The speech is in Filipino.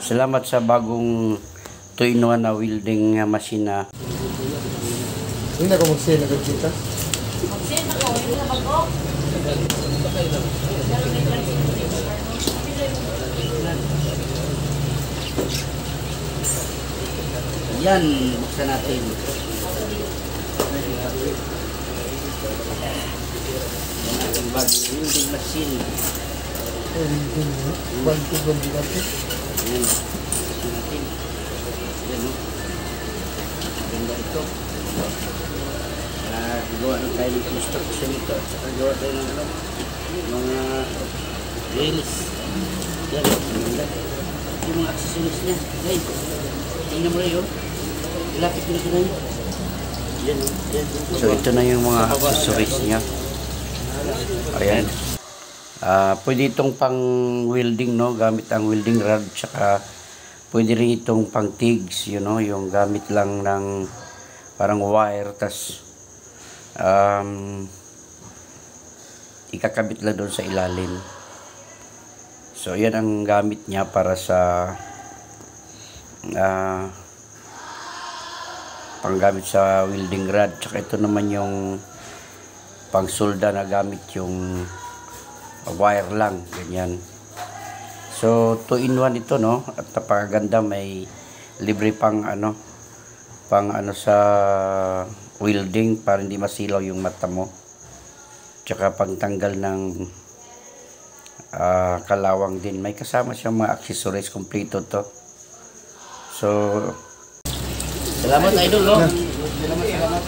Salamat sa bagong 2-in-1 na welding machine na. Hindi na ko mag-sale na kita. Mag-sale na ko, hindi na bago. Yan, buksan natin. Yan ating bagong welding machine. Bantu-bantu natin. Yan, buksan natin. Yan, no? Ganda ito. Gawa na tayo ng construction ito. At saka gawa tayo ng mga rails. Yan, ganda. Yung mga accessories niya. Guys, tingnan mo rin yun. Ilapit mo na yun. Yan, yan. So ito na yung mga accessories niya. Ayan. Pwede itong pang welding, no? Gamit ang welding rod. Tsaka pwede rin itong pang tigs, you know? Yung gamit lang ng parang wire. Tas ikakabit lang doon sa ilalim. So yan ang gamit niya para sa panggamit sa welding rod. Tsaka ito naman yung pang solda na gamit yung wire lang, ganyan. So 2-in-1 ito, no? At napakaganda, may libre pang sa welding para hindi masilaw yung mata mo. Tsaka pagtanggal ng kalawang din. May kasama siyang mga accessories, kompleto to. So salamat idol, no? Salamat.